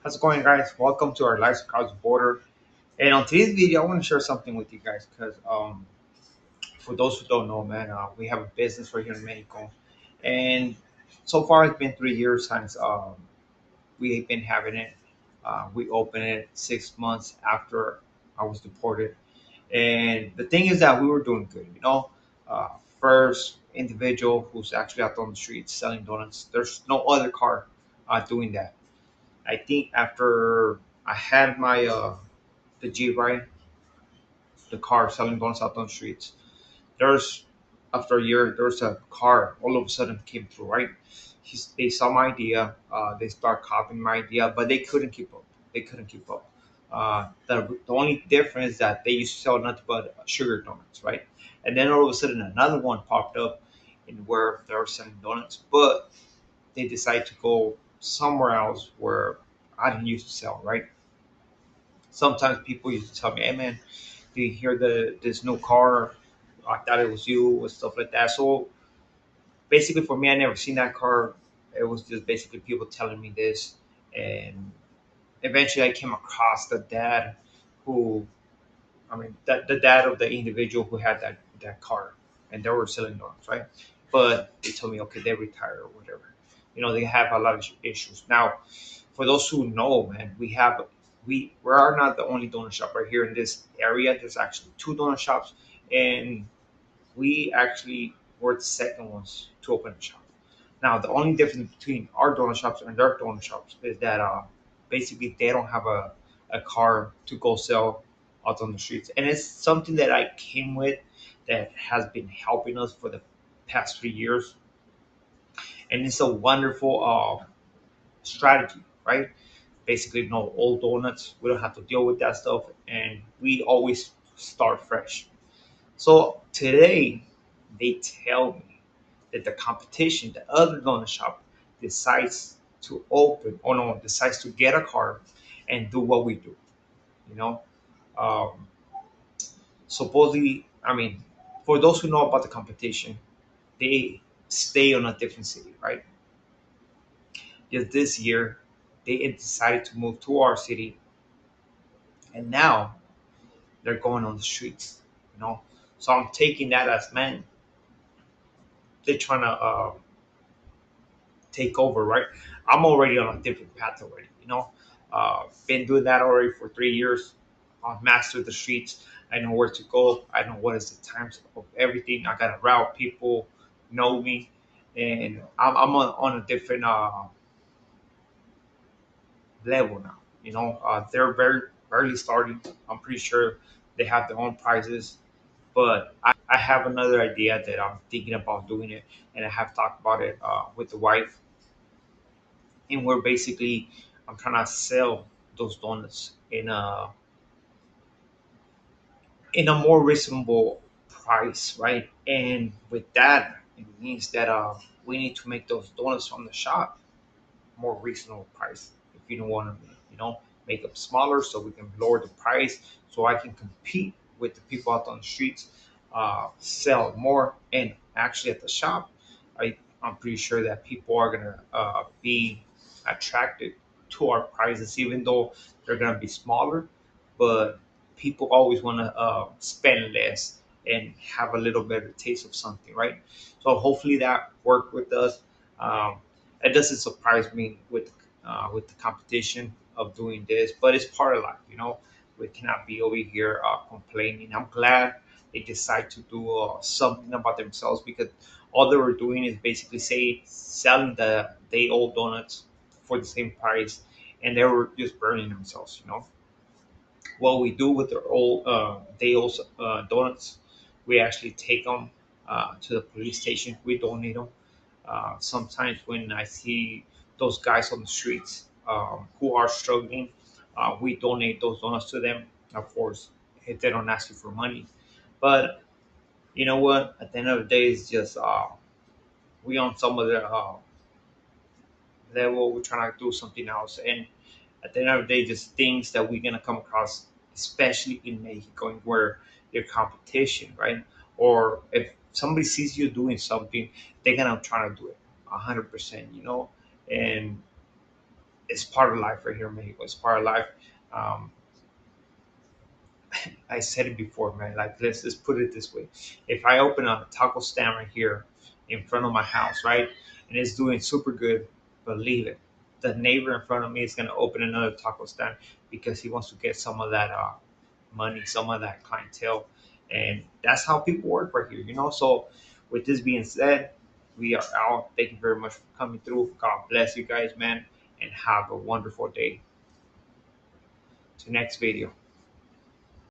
How's it going, guys? Welcome to our Lives Across the Border. And on today's video, I want to share something with you guys because for those who don't know, man, we have a business right here in Mexico. And so far, it's been 3 years since we've been having it. We opened it 6 months after I was deported. And the thing is that we were doing good, Uh, First individual who's actually out on the streets selling donuts. There's no other car doing that. I think after I had my the G ride, the car selling donuts out on the streets, there's after a year there's a car all of a sudden came through, right? They saw my idea, they start copying my idea, but they couldn't keep up. They couldn't keep up. The only difference is that they used to sell nothing but sugar donuts, right? And then all of a sudden another one popped up in where they were selling donuts, but they decided to go somewhere else where I didn't used to sell, right? Sometimes people used to tell me, "Hey man, do you hear this new car? I thought it was you," and stuff like that. So basically, for me, I never seen that car. It was just basically people telling me this, and eventually, I came across the dad, who, the dad of the individual who had that car, and they were selling donuts, right? But they told me, okay, they retired or whatever. They have a lot of issues now. For those who know, man, we are not the only donut shop right here in this area. There's actually two donut shops, and we actually were the second ones to open a shop. Now, the only difference between our donut shops and their donut shops is that basically they don't have a car to go sell out on the streets, and it's something that I came with that has been helping us for the past 3 years, and it's a wonderful strategy, right? Basically, no old donuts. We don't have to deal with that stuff, and we always start fresh. So today, they tell me that the competition, the other donut shop, decides to open, or no, decides to get a car and do what we do. You know, um, Supposedly, for those who know about the competition, they stay on a different city, right? Just this year, they decided to move to our city, and now they're going on the streets. You know, so I'm taking that as, man, they're trying to take over, right? I'm already on a different path already. Been doing that already for 3 years. I've mastered the streets. I know where to go. I know what is the times of everything. I got a route. People know me, and I'm on a different level now. They're very barely starting. I'm pretty sure they have their own prices, but I have another idea that I'm thinking about doing it, and I have talked about it with the wife, and we're basically I'm trying to sell those donuts in a more reasonable price, right? And with that, it means that we need to make those donuts from the shop more reasonable price. If you don't want to, make them smaller so we can lower the price, so I can compete with the people out on the streets, sell more, and actually at the shop, I'm pretty sure that people are gonna be attracted to our prices, even though they're gonna be smaller. But people always want to spend less and have a little better taste of something, right? So hopefully that worked with us. Um, it doesn't surprise me with the competition of doing this, but it's part of life, We cannot be over here complaining. I'm glad they decide to do something about themselves, because all they were doing is basically selling the day old donuts for the same price, and they were just burning themselves. What we do with the old day old donuts, we actually take them to the police station. We donate them. Sometimes when I see those guys on the streets who are struggling, we donate those donuts to them. Of course, if they don't ask you for money, but you know what? At the end of the day, it's just we on some other level. We're trying to do something else, and at the end of the day, just things that we're gonna come across, especially in Mexico, where your competition, right? Or if somebody sees you doing something, they're gonna try to do it 100%, and it's part of life right here in Mexico. It's part of life. Um, I said it before, man. Like, let's just put it this way: if I open a taco stand right here in front of my house, right, and it's doing super good, believe it, the neighbor in front of me is gonna open another taco stand because he wants to get some of that money, some of that clientele, and that's how people work right here, you know. So, with this being said, we are out. Thank you very much for coming through. God bless you guys, man, and have a wonderful day. To next video.